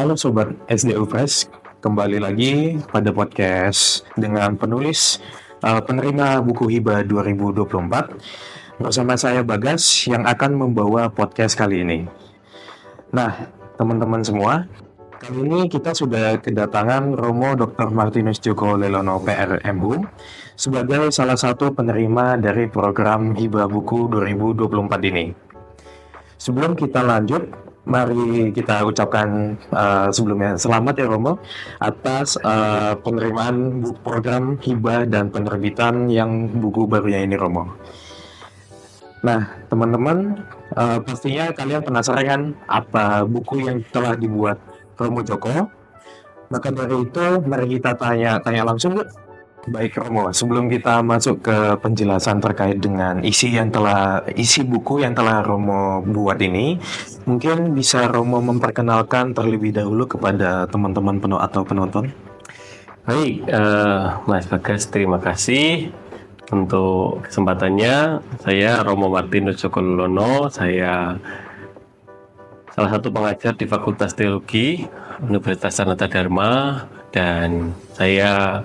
Halo Sobat SDU Press, kembali lagi pada podcast dengan penulis penerima buku Hibah 2024 bersama saya Bagas yang akan membawa podcast kali ini. Nah, teman-teman semua, kali ini kita sudah kedatangan Romo Dr. Martinus Djoko Lelono PRMU sebagai salah satu penerima dari program Hibah Buku 2024 ini. Sebelum kita lanjut, mari kita ucapkan sebelumnya selamat ya Romo atas penerimaan program hibah dan penerbitan yang buku barunya ini Romo. Nah teman-teman, pastinya kalian penasaran kan apa buku yang telah dibuat Romo Djoko. Maka dari itu mari kita tanya langsung yuk. Baik Romo, sebelum kita masuk ke penjelasan terkait dengan isi buku yang telah Romo buat ini, mungkin bisa Romo memperkenalkan terlebih dahulu kepada teman-teman penonton. Baik, Mas Bagas, terima kasih untuk kesempatannya. Saya Romo Martinus Djoko Lelono, saya salah satu pengajar di Fakultas Teologi Universitas Sanata Dharma, dan saya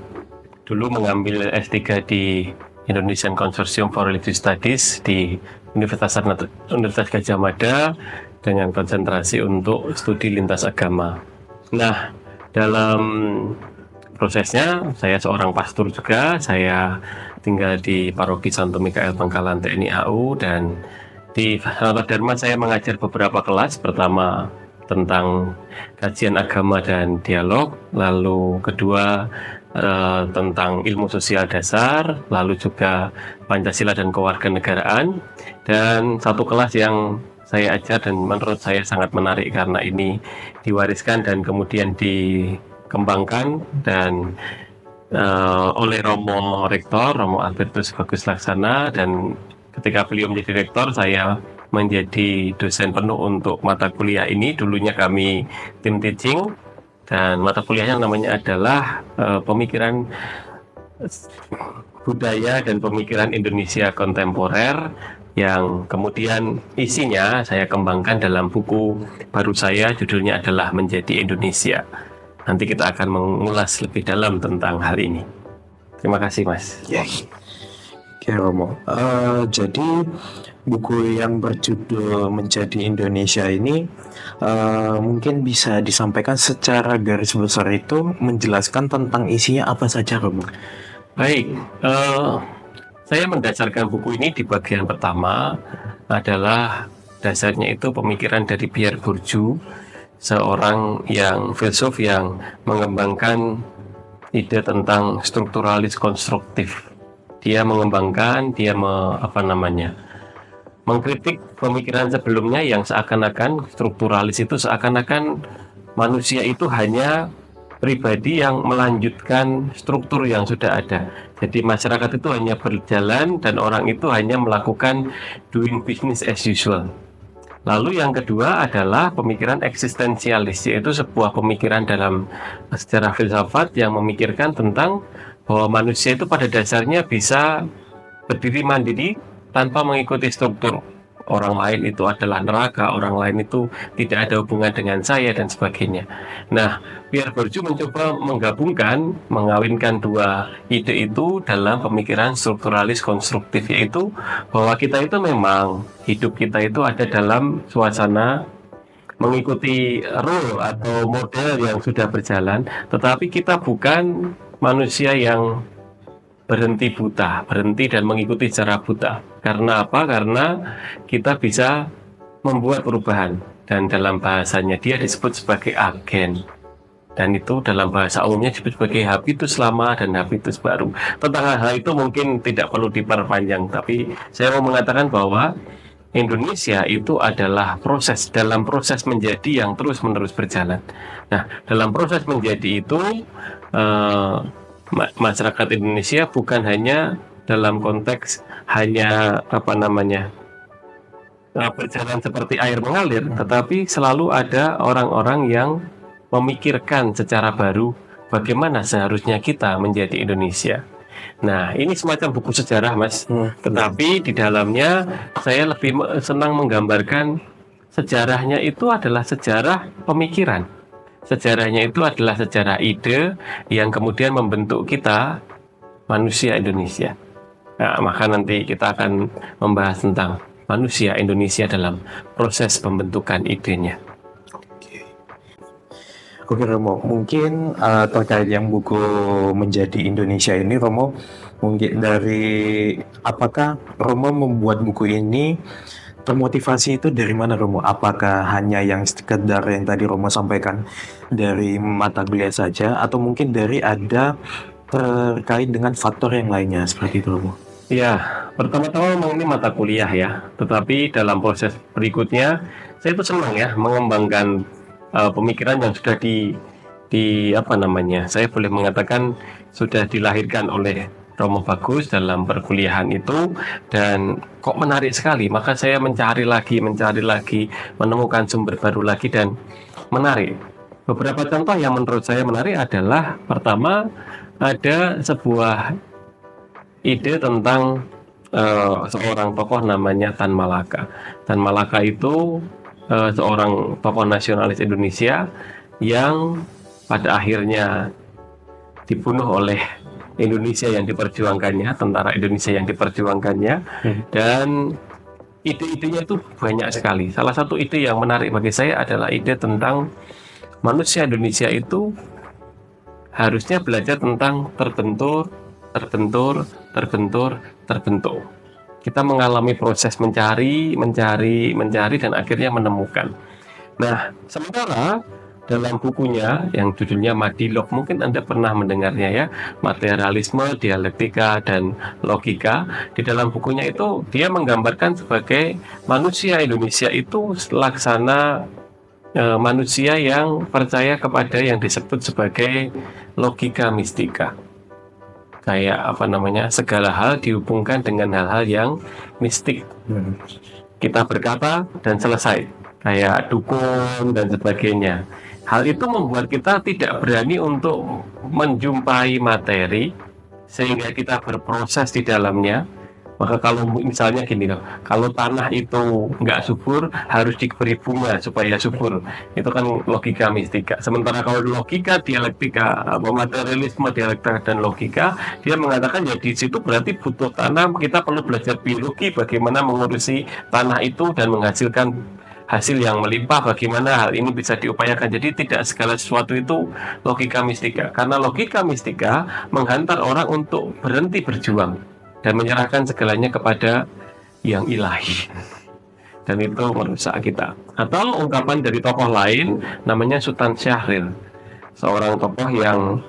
dulu mengambil S3 di Indonesian Consortium for Religious Studies di Universitas Gadjah Mada dengan konsentrasi untuk studi lintas agama. Nah, dalam prosesnya saya seorang pastor juga. Saya tinggal di Paroki Santo Mikael Bangkalan TNI AU, dan di Sanata Dharma saya mengajar beberapa kelas. Pertama tentang kajian agama dan dialog, lalu kedua tentang ilmu sosial dasar, lalu juga Pancasila dan kewarganegaraan, dan satu kelas yang saya ajar dan menurut saya sangat menarik karena ini diwariskan dan kemudian dikembangkan dan oleh Romo Rektor, Romo Albertus Bagus Laksana, dan ketika beliau menjadi rektor saya menjadi dosen penuh untuk mata kuliah ini. Dulunya kami tim teaching, dan mata kuliahnya namanya adalah pemikiran budaya dan pemikiran Indonesia kontemporer, yang kemudian isinya saya kembangkan dalam buku baru saya, judulnya adalah Menjadi Indonesia. Nanti kita akan mengulas lebih dalam tentang hal ini. Terima kasih Mas. Oke Romo, jadi buku yang berjudul Menjadi Indonesia ini mungkin bisa disampaikan secara garis besar itu menjelaskan tentang isinya apa saja Romo? Baik, saya mendasarkan buku ini di bagian pertama adalah dasarnya itu pemikiran dari Pierre Bourdieu, seorang yang filsuf yang mengembangkan ide tentang strukturalis konstruktif. Dia mengembangkan, mengkritik pemikiran sebelumnya yang seakan-akan strukturalis itu seakan-akan manusia itu hanya pribadi yang melanjutkan struktur yang sudah ada. Jadi masyarakat itu hanya berjalan dan orang itu hanya melakukan doing business as usual. Lalu yang kedua adalah pemikiran eksistensialis, yaitu sebuah pemikiran dalam sejarah filsafat yang memikirkan tentang bahwa manusia itu pada dasarnya bisa berdiri mandiri tanpa mengikuti struktur. Orang lain itu adalah neraka, orang lain itu tidak ada hubungan dengan saya, dan sebagainya. Nah, Pierre Bourdieu mencoba mengawinkan dua ide itu dalam pemikiran strukturalis konstruktif, yaitu bahwa kita itu memang hidup kita itu ada dalam suasana mengikuti rule atau model yang sudah berjalan, tetapi kita bukan manusia yang berhenti dan mengikuti secara buta. Karena apa? Karena kita bisa membuat perubahan, dan dalam bahasanya dia disebut sebagai agen, dan itu dalam bahasa umumnya disebut sebagai habitus lama dan habitus baru. Tentang hal itu mungkin tidak perlu diperpanjang, tapi saya mau mengatakan bahwa Indonesia itu adalah dalam proses menjadi yang terus-menerus berjalan. Nah, dalam proses menjadi itu masyarakat Indonesia bukan hanya dalam konteks berjalan seperti air mengalir, tetapi selalu ada orang-orang yang memikirkan secara baru bagaimana seharusnya kita menjadi Indonesia. Nah, ini semacam buku sejarah Mas, tetapi di dalamnya saya lebih senang menggambarkan sejarahnya itu adalah sejarah pemikiran. sejarahnya itu adalah sejarah ide yang kemudian membentuk kita manusia Indonesia. Nah, maka nanti kita akan membahas tentang manusia Indonesia dalam proses pembentukan idenya. Oke Romo, mungkin terkait yang buku Menjadi Indonesia ini Romo, mungkin dari apakah Romo membuat buku ini termotivasi itu dari mana Romo? Apakah hanya yang sekedar yang tadi Romo sampaikan dari mata kuliah saja atau mungkin dari ada terkait dengan faktor yang lainnya seperti itu Romo? Ya, pertama-tama memang ini mata kuliah ya, tetapi dalam proses berikutnya saya itu senang ya mengembangkan pemikiran yang sudah saya boleh mengatakan sudah dilahirkan oleh Romo Bagus dalam perkuliahan itu, dan kok menarik sekali, maka saya mencari lagi, menemukan sumber baru lagi dan menarik. Beberapa contoh yang menurut saya menarik adalah, pertama, ada sebuah ide tentang seorang tokoh namanya Tan Malaka. Tan Malaka itu seorang tokoh nasionalis Indonesia yang pada akhirnya dibunuh oleh Indonesia yang diperjuangkannya, tentara Indonesia yang diperjuangkannya, dan ide-idenya itu banyak sekali. Salah satu ide yang menarik bagi saya adalah ide tentang manusia Indonesia itu harusnya belajar tentang terbentur. Kita mengalami proses mencari dan akhirnya menemukan. Nah, sementara dalam bukunya yang judulnya Madilog, mungkin Anda pernah mendengarnya ya, materialisme, dialektika, dan logika. Di dalam bukunya itu dia menggambarkan sebagai manusia Indonesia itu laksana manusia yang percaya kepada yang disebut sebagai logika mistika. Kayak segala hal dihubungkan dengan hal-hal yang mistik. Kita berkata dan selesai, kayak dukun dan sebagainya. Hal itu membuat kita tidak berani untuk menjumpai materi, sehingga kita berproses di dalamnya. Maka kalau misalnya gini, kalau tanah itu nggak subur, harus diberi bunga supaya subur. Itu kan logika mistika. Sementara kalau logika, dialektika, materialisme, dialektika, dan logika, dia mengatakan ya di situ berarti butuh tanah. Kita perlu belajar biologi, bagaimana mengurusi tanah itu dan menghasilkan hasil yang melimpah, bagaimana hal ini bisa diupayakan. Jadi tidak segala sesuatu itu logika mistika. Karena logika mistika menghantar orang untuk berhenti berjuang dan menyerahkan segalanya kepada yang ilahi, dan itu merusak kita. Atau ungkapan dari tokoh lain namanya Sultan Syahrir, seorang tokoh yang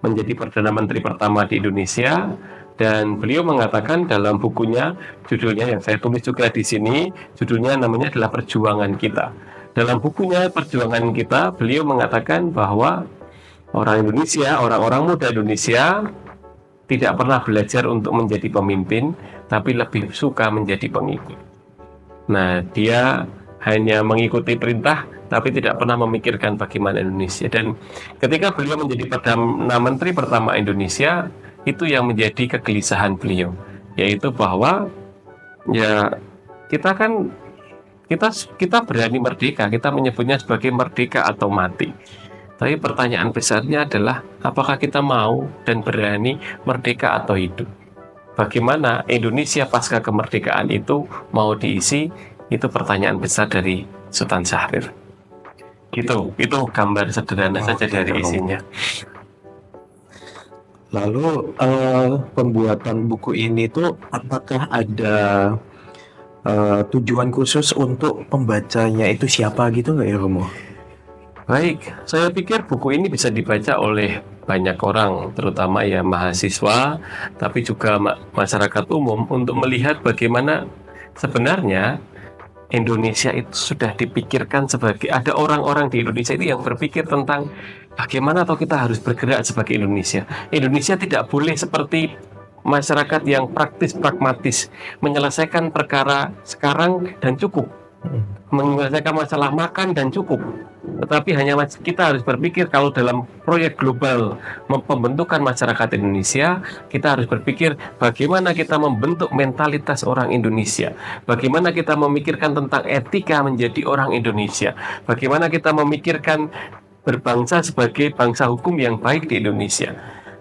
menjadi Perdana Menteri pertama di Indonesia, dan beliau mengatakan dalam bukunya, judulnya yang saya tulis juga di sini, judulnya namanya adalah Perjuangan Kita. Dalam bukunya Perjuangan Kita, beliau mengatakan bahwa orang-orang muda Indonesia tidak pernah belajar untuk menjadi pemimpin, tapi lebih suka menjadi pengikut. Nah, dia hanya mengikuti perintah, tapi tidak pernah memikirkan bagaimana Indonesia. Dan ketika beliau menjadi Perdana Menteri pertama Indonesia, itu yang menjadi kegelisahan beliau, yaitu bahwa ya kita berani merdeka, kita menyebutnya sebagai merdeka atau mati. Tapi pertanyaan besarnya adalah, apakah kita mau dan berani merdeka atau hidup? Bagaimana Indonesia pasca kemerdekaan itu mau diisi? Itu pertanyaan besar dari Sultan Syahrir. Itu gambar sederhana saja dari isinya. Lalu pembuatan buku ini tuh apakah ada tujuan khusus untuk pembacanya itu siapa gitu nggak ya Romo? Baik, saya pikir buku ini bisa dibaca oleh banyak orang, terutama ya mahasiswa, tapi juga masyarakat umum, untuk melihat bagaimana sebenarnya Indonesia itu sudah dipikirkan sebagai, ada orang-orang di Indonesia itu yang berpikir tentang bagaimana atau kita harus bergerak sebagai Indonesia. Indonesia tidak boleh seperti masyarakat yang praktis, pragmatis, menyelesaikan perkara sekarang dan cukup, menyelesaikan masalah makan dan cukup. Tetapi hanya kita harus berpikir kalau dalam proyek global pembentukan masyarakat Indonesia, kita harus berpikir bagaimana kita membentuk mentalitas orang Indonesia, bagaimana kita memikirkan tentang etika menjadi orang Indonesia, bagaimana kita memikirkan berbangsa sebagai bangsa hukum yang baik di Indonesia.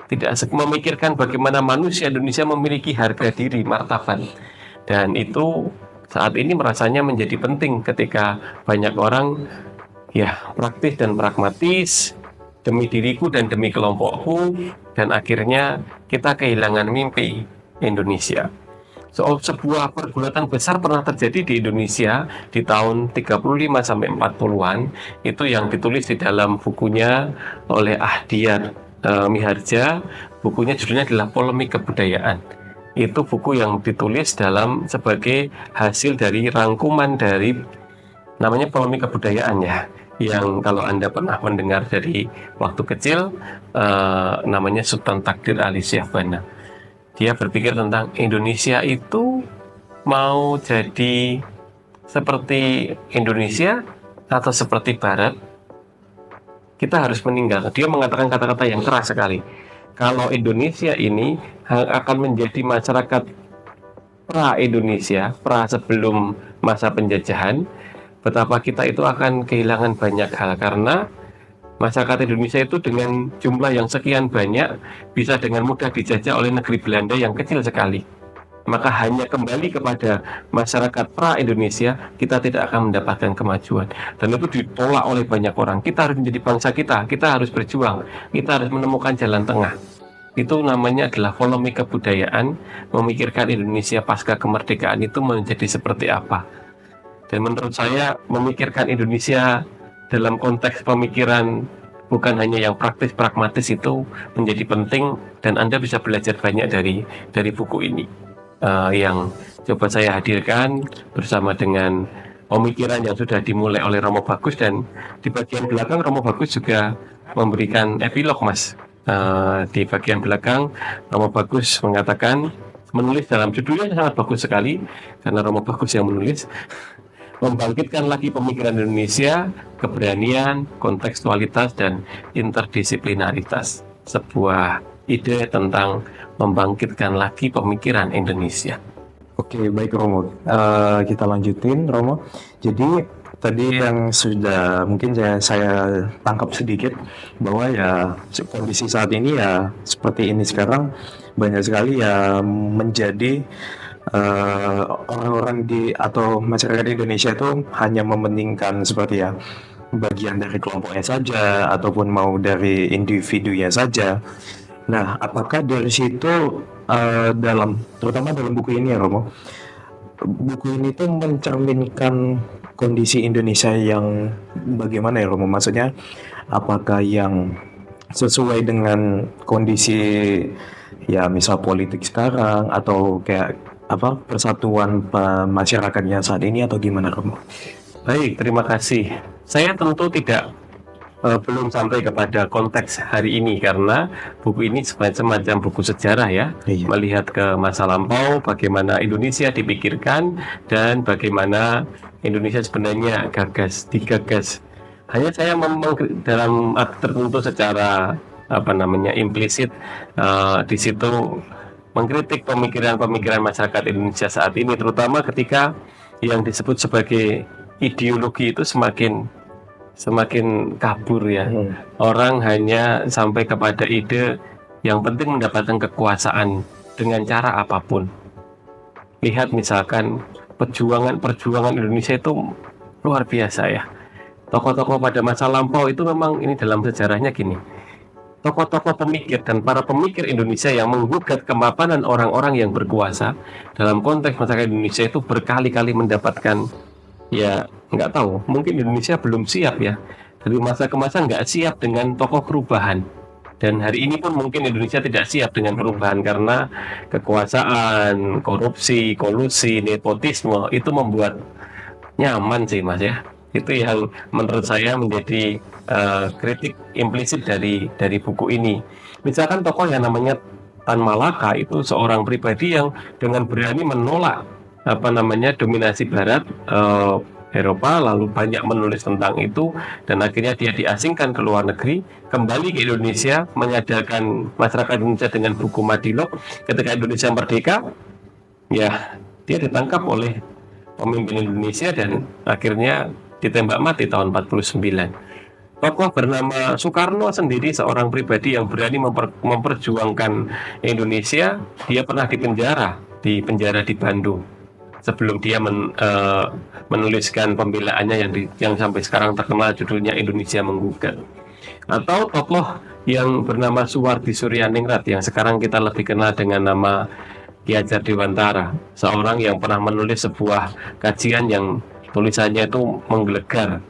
Tidak memikirkan bagaimana manusia Indonesia memiliki harga diri, martabat. Dan itu saat ini merasanya menjadi penting ketika banyak orang praktis dan pragmatis demi diriku dan demi kelompokku, dan akhirnya kita kehilangan mimpi Indonesia. Sebuah pergulatan besar pernah terjadi di Indonesia di tahun 35 sampai 40-an, itu yang ditulis di dalam bukunya oleh Ahdiyar Miharja. Bukunya judulnya adalah Polemik Kebudayaan. Itu buku yang ditulis sebagai hasil dari rangkuman dari namanya Polemik Kebudayaan ya, yang kalau Anda pernah mendengar dari waktu kecil, namanya Sultan Takdir Ali Syahbana. Dia berpikir tentang Indonesia itu mau jadi seperti Indonesia atau seperti Barat. Kita harus meninggal. Dia mengatakan kata-kata yang keras sekali. Kalau Indonesia ini akan menjadi masyarakat pra-Indonesia, pra sebelum masa penjajahan, betapa kita itu akan kehilangan banyak hal, karena masyarakat Indonesia itu dengan jumlah yang sekian banyak bisa dengan mudah dijajah oleh negeri Belanda yang kecil sekali. Maka hanya kembali kepada masyarakat pra-Indonesia, kita tidak akan mendapatkan kemajuan. Dan itu ditolak oleh banyak orang. Kita harus menjadi bangsa kita harus berjuang, kita harus menemukan jalan tengah. Itu namanya adalah polemik kebudayaan, memikirkan Indonesia pasca kemerdekaan itu menjadi seperti apa. Dan menurut saya, memikirkan Indonesia dalam konteks pemikiran bukan hanya yang praktis pragmatis itu menjadi penting, dan Anda bisa belajar banyak dari buku ini yang coba saya hadirkan bersama dengan pemikiran yang sudah dimulai oleh Romo Bagus. Dan di bagian belakang Romo Bagus juga memberikan epilog, Mas. Di bagian belakang Romo Bagus mengatakan, menulis dalam judulnya sangat bagus sekali karena Romo Bagus yang menulis, membangkitkan lagi pemikiran Indonesia, keberanian, kontekstualitas, dan interdisiplinaritas. Sebuah ide tentang membangkitkan lagi pemikiran Indonesia. Oke, baik Romo. Kita lanjutin, Romo. Jadi tadi yang sudah mungkin saya tangkap sedikit bahwa ya kondisi saat ini ya seperti ini sekarang, banyak sekali ya menjadi orang-orang atau masyarakat Indonesia itu hanya mementingkan seperti ya bagian dari kelompoknya saja ataupun mau dari individunya saja. Nah, apakah dari situ terutama dalam buku ini ya Romo, buku ini tuh mencerminkan kondisi Indonesia yang bagaimana ya Romo? Maksudnya apakah yang sesuai dengan kondisi ya misal politik sekarang, atau kayak persatuan masyarakatnya saat ini, atau gimana Romo? Baik, terima kasih. Saya tentu belum sampai kepada konteks hari ini karena buku ini semacam buku sejarah ya. Iya. Melihat ke masa lampau, bagaimana Indonesia dipikirkan dan bagaimana Indonesia sebenarnya digagas. Hanya saya dalam arti tertentu secara implisit di situ mengkritik pemikiran masyarakat Indonesia saat ini, terutama ketika yang disebut sebagai ideologi itu semakin kabur ya. Orang hanya sampai kepada ide yang penting mendapatkan kekuasaan dengan cara apapun. Lihat misalkan perjuangan Indonesia itu luar biasa ya. Tokoh-tokoh pada masa lampau itu memang ini dalam sejarahnya gini. Tokoh-tokoh pemikir dan para pemikir Indonesia yang menggugat kemapanan orang-orang yang berkuasa dalam konteks masyarakat Indonesia itu berkali-kali mendapatkan, ya nggak tahu, mungkin Indonesia belum siap ya, dari masa ke masa nggak siap dengan tokoh perubahan. Dan hari ini pun mungkin Indonesia tidak siap dengan perubahan karena kekuasaan, korupsi, kolusi, nepotisme itu membuat nyaman sih Mas ya. Itu yang menurut saya menjadi kritik implisit dari buku ini. Misalkan tokoh yang namanya Tan Malaka itu seorang pribadi yang dengan berani menolak dominasi Barat Eropa, lalu banyak menulis tentang itu, dan akhirnya dia diasingkan ke luar negeri, kembali ke Indonesia, menyadarkan masyarakat Indonesia dengan buku Madilog. Ketika Indonesia merdeka, ya dia ditangkap oleh pemimpin Indonesia dan akhirnya ditembak mati tahun 49. tokoh bernama Soekarno sendiri, seorang pribadi yang berani memperjuangkan Indonesia. Dia pernah di penjara di Bandung sebelum dia menuliskan pembelaannya yang sampai sekarang terkenal, judulnya Indonesia Menggugat. Atau tokoh yang bernama Suwardi Suryaningrat yang sekarang kita lebih kenal dengan nama Ki Hajar Dewantara, seorang yang pernah menulis sebuah kajian yang tulisannya itu menggelegar,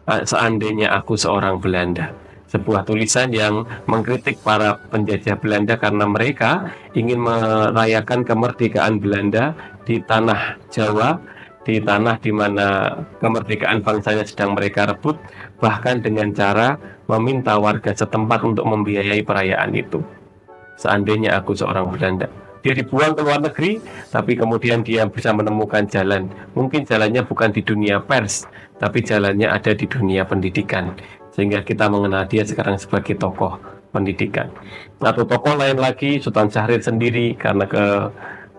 Seandainya Aku Seorang Belanda. Sebuah tulisan yang mengkritik para penjajah Belanda karena mereka ingin merayakan kemerdekaan Belanda di tanah Jawa, di tanah di mana kemerdekaan bangsanya sedang mereka rebut, bahkan dengan cara meminta warga setempat untuk membiayai perayaan itu. Seandainya Aku Seorang Belanda. Dia dibuang ke luar negeri, tapi kemudian dia bisa menemukan jalan. Mungkin jalannya bukan di dunia pers, tapi jalannya ada di dunia pendidikan. Sehingga kita mengenal dia sekarang sebagai tokoh pendidikan. Atau tokoh lain lagi, Sultan Syahrir sendiri, karena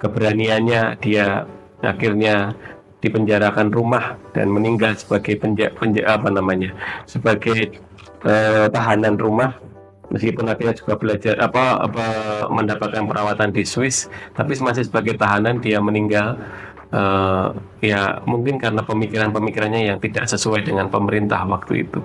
keberaniannya dia akhirnya dipenjarakan rumah dan meninggal sebagai sebagai tahanan rumah, meskipun akhirnya juga belajar mendapatkan perawatan di Swiss, tapi masih sebagai tahanan dia meninggal. Ya mungkin karena pemikirannya yang tidak sesuai dengan pemerintah waktu itu.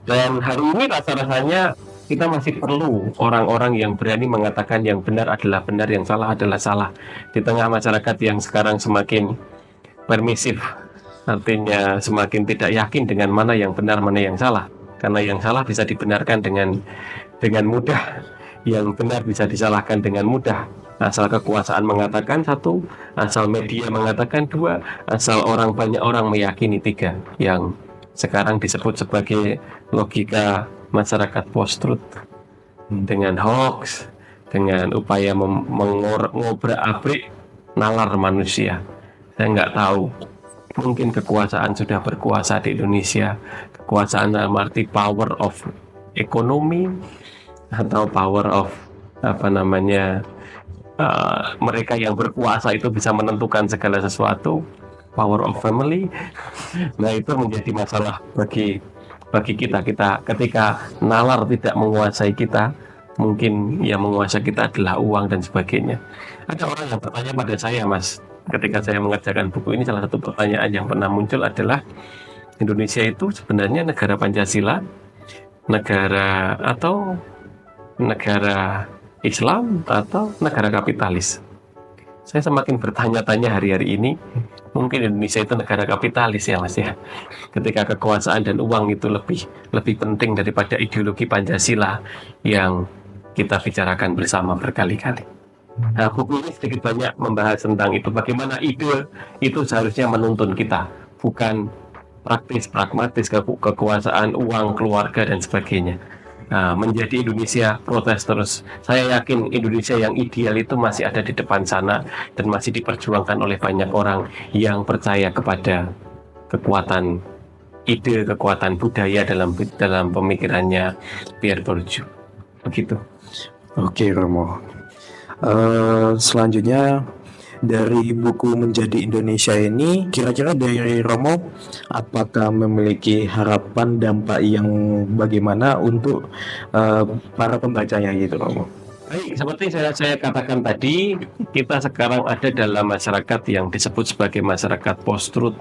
Dan hari ini rasa-rasanya kita masih perlu orang-orang yang berani mengatakan yang benar adalah benar, yang salah adalah salah, di tengah masyarakat yang sekarang semakin permisif, artinya semakin tidak yakin dengan mana yang benar, mana yang salah. Karena yang salah bisa dibenarkan dengan mudah, yang benar bisa disalahkan dengan mudah. Asal kekuasaan mengatakan satu, asal media mengatakan dua, asal banyak orang meyakini tiga, yang sekarang disebut sebagai logika masyarakat post-truth. Dengan hoax, dengan upaya mengobrak-abrik nalar manusia. Saya nggak tahu, mungkin kekuasaan sudah berkuasa di Indonesia, kekuasaan dalam arti power of ekonomi, atau power of mereka yang berkuasa itu bisa menentukan segala sesuatu, power of family. Nah, itu menjadi masalah bagi kita ketika nalar tidak menguasai kita. Mungkin yang menguasai kita adalah uang dan sebagainya. Ada orang yang bertanya pada saya, Mas, ketika saya mengerjakan buku ini, salah satu pertanyaan yang pernah muncul adalah, Indonesia itu sebenarnya negara Pancasila, negara Islam, atau negara kapitalis? Saya semakin bertanya-tanya hari-hari ini. Mungkin Indonesia itu negara kapitalis ya, Mas ya. Ketika kekuasaan dan uang itu lebih penting daripada ideologi Pancasila yang kita bicarakan bersama berkali-kali. Nah, buku ini sedikit banyak membahas tentang itu, bagaimana ide itu seharusnya menuntun kita, bukan praktis, pragmatis, kekuasaan, uang, keluarga, dan sebagainya. Nah, menjadi Indonesia protes terus. Saya yakin Indonesia yang ideal itu masih ada di depan sana dan masih diperjuangkan oleh banyak orang yang percaya kepada kekuatan ide, kekuatan budaya dalam pemikirannya Pierre Bourdieu. Begitu. Oke, Romo. Selanjutnya dari buku Menjadi Indonesia ini, kira-kira dari Romo, apakah memiliki harapan dampak yang bagaimana untuk para pembacanya gitu, Romo? Baik, seperti saya katakan tadi, kita sekarang ada dalam masyarakat yang disebut sebagai masyarakat post-truth.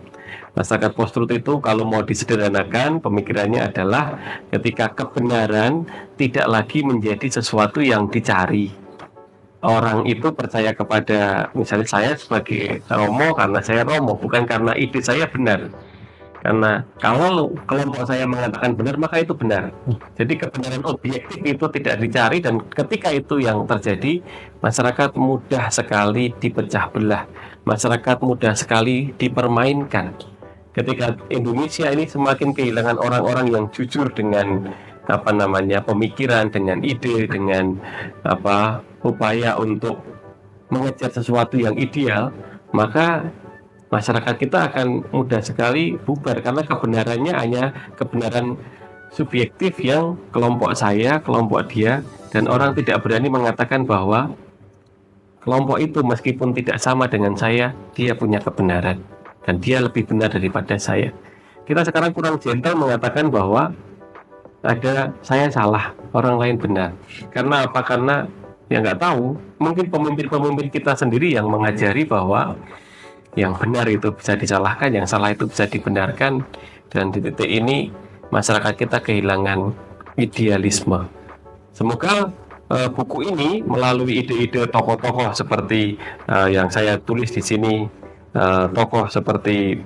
Masyarakat post-truth itu kalau mau disederhanakan, pemikirannya adalah ketika kebenaran tidak lagi menjadi sesuatu yang dicari. Orang itu percaya kepada, misalnya saya sebagai Romo karena saya Romo, bukan karena ide saya benar. Karena kalau kelompok saya mengatakan benar, maka itu benar. Jadi kebenaran objektif itu tidak dicari, dan ketika itu yang terjadi, masyarakat mudah sekali dipecah belah. Masyarakat mudah sekali dipermainkan. Ketika Indonesia ini semakin kehilangan orang-orang yang jujur dengan pemikiran, dengan ide, dengan upaya untuk mengejar sesuatu yang ideal, maka masyarakat kita akan mudah sekali bubar, karena kebenarannya hanya kebenaran subjektif yang kelompok saya, kelompok dia, dan orang tidak berani mengatakan bahwa kelompok itu meskipun tidak sama dengan saya, dia punya kebenaran dan dia lebih benar daripada saya. Kita sekarang kurang gentle mengatakan bahwa ada saya salah, orang lain benar. Karena apa? Karena ya nggak tahu, mungkin pemimpin-pemimpin kita sendiri yang mengajari bahwa yang benar itu bisa disalahkan, yang salah itu bisa dibenarkan, dan di titik ini masyarakat kita kehilangan idealisme. Semoga buku ini melalui ide-ide tokoh-tokoh seperti yang saya tulis di sini, tokoh seperti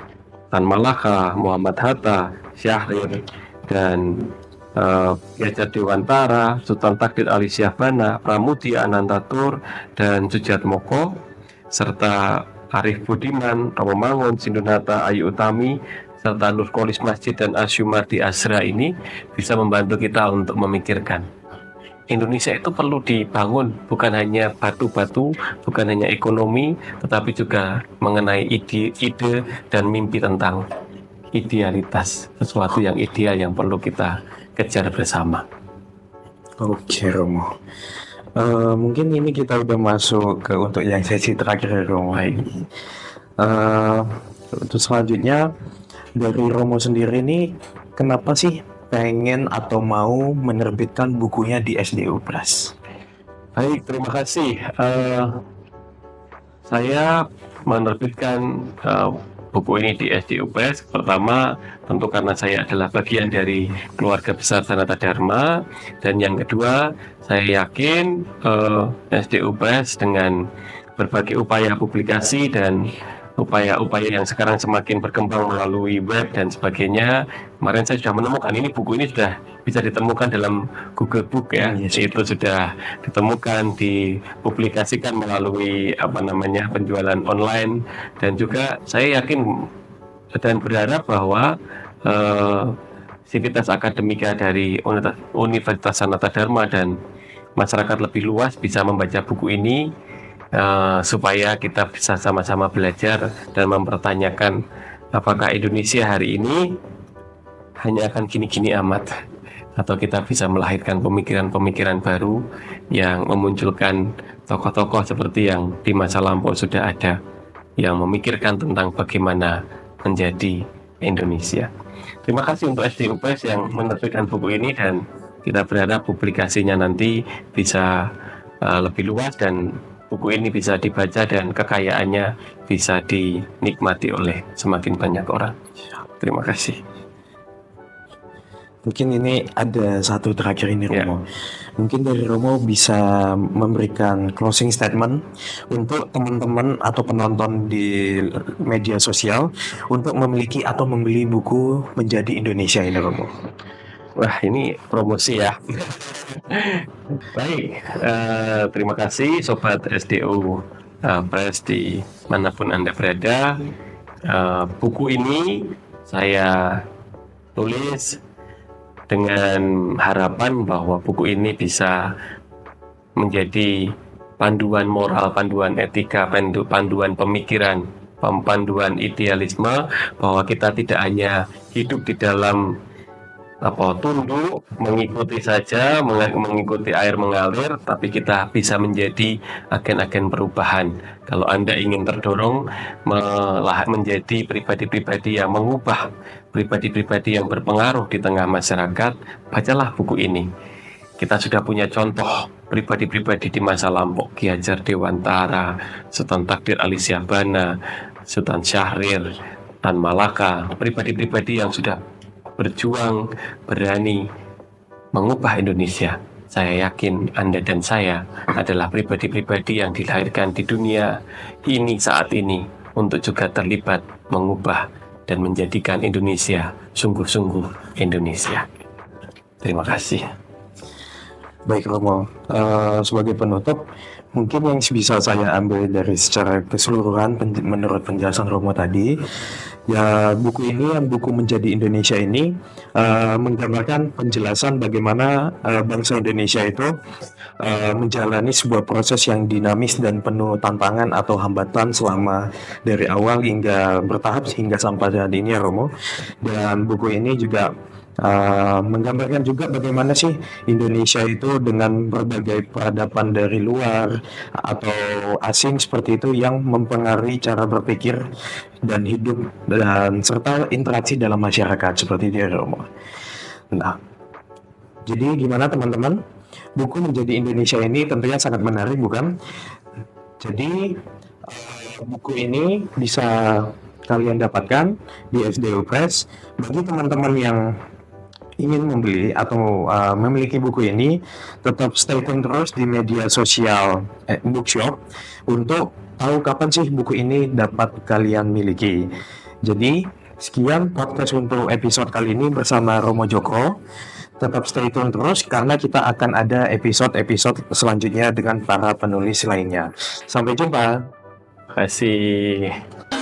Tan Malaka, Muhammad Hatta, Syahrir, dan Ki Hajar Dewantara, Sultan Takdir Ali Syahbana, Pramudia Anantatur, dan Sujatmoko, serta Arif Budiman, Romo Mangun, Sindunata Ayu Utami, serta Nurkolis Masjid dan Asyumardi Asra ini bisa membantu kita untuk memikirkan Indonesia itu perlu dibangun, bukan hanya batu-batu, bukan hanya ekonomi, tetapi juga mengenai ide dan mimpi tentang idealitas, sesuatu yang ideal yang perlu kita kejar bersama. Oke Romo, mungkin ini kita udah masuk ke untuk yang sesi terakhir Romo. Baik. Untuk selanjutnya dari Romo sendiri ini kenapa sih pengen atau mau menerbitkan bukunya di SDU Press? Baik, terima kasih. Saya menerbitkan buku ini di SDU Press. Pertama, tentu karena saya adalah bagian dari keluarga besar Sanata Dharma, dan yang kedua, saya yakin SDU Press dengan berbagai upaya publikasi dan upaya-upaya yang sekarang semakin berkembang melalui web dan sebagainya. Kemarin saya sudah menemukan buku ini sudah bisa ditemukan dalam Google Book ya. Yes. Itu sudah ditemukan, dipublikasikan melalui penjualan online, dan juga saya yakin dan berharap bahwa sivitas akademika dari Universitas Sanata Dharma dan masyarakat lebih luas bisa membaca buku ini, supaya kita bisa sama-sama belajar dan mempertanyakan apakah Indonesia hari ini hanya akan gini-gini amat, atau kita bisa melahirkan pemikiran-pemikiran baru yang memunculkan tokoh-tokoh seperti yang di masa lampau sudah ada, yang memikirkan tentang bagaimana menjadi Indonesia. Terima kasih untuk SDU Press yang menerbitkan buku ini, dan kita berharap publikasinya nanti bisa lebih luas dan buku ini bisa dibaca dan kekayaannya bisa dinikmati oleh semakin banyak orang. Terima kasih. Mungkin ini ada satu terakhir ini Romo. Mungkin dari Romo bisa memberikan closing statement untuk teman-teman atau penonton di media sosial untuk memiliki atau membeli buku Menjadi Indonesia ini Romo. Wah, ini promosi ya. Baik, terima kasih Sobat SDU Press di manapun Anda berada. Buku ini saya tulis dengan harapan bahwa buku ini bisa menjadi panduan moral, panduan etika, panduan pemikiran, panduan idealisme, bahwa kita tidak hanya hidup di dalam tunduk, mengikuti saja, mengikuti air mengalir, tapi kita bisa menjadi agen-agen perubahan. Kalau Anda ingin terdorong menjadi pribadi-pribadi yang mengubah, pribadi-pribadi yang berpengaruh di tengah masyarakat, bacalah buku ini. Kita sudah punya contoh pribadi-pribadi di masa lampau, Ki Hajar Dewantara, Sultan Takdir Ali Syahbana, Sultan Syahrir, Tan Malaka, pribadi-pribadi yang sudah berjuang, berani mengubah Indonesia. Saya yakin Anda dan saya adalah pribadi-pribadi yang dilahirkan di dunia ini saat ini untuk juga terlibat mengubah dan menjadikan Indonesia sungguh-sungguh Indonesia. Terima kasih. Baik Romo, sebagai penutup, mungkin yang bisa saya ambil dari secara keseluruhan menurut penjelasan Romo tadi, ya buku ini, yang buku Menjadi Indonesia ini menggambarkan penjelasan bagaimana bangsa Indonesia itu menjalani sebuah proses yang dinamis dan penuh tantangan atau hambatan selama dari awal hingga bertahap hingga sampai saat ini ya Romo. Dan buku ini juga menggambarkan juga bagaimana sih Indonesia itu dengan berbagai peradaban dari luar atau asing seperti itu yang mempengaruhi cara berpikir dan hidup dan serta interaksi dalam masyarakat seperti itu ya Romo. Nah, Jadi gimana teman-teman? Buku menjadi Indonesia ini tentunya sangat menarik, bukan? Jadi buku ini bisa kalian dapatkan di SDU Press. Bagi teman-teman yang ingin membeli atau memiliki buku ini, tetap stay tune terus di media sosial Bookshop untuk tahu kapan sih buku ini dapat kalian miliki. Jadi sekian podcast untuk episode kali ini bersama Romo Joko. Tetap stay tune terus karena kita akan ada episode-episode selanjutnya dengan para penulis lainnya. Sampai jumpa. Terima kasih.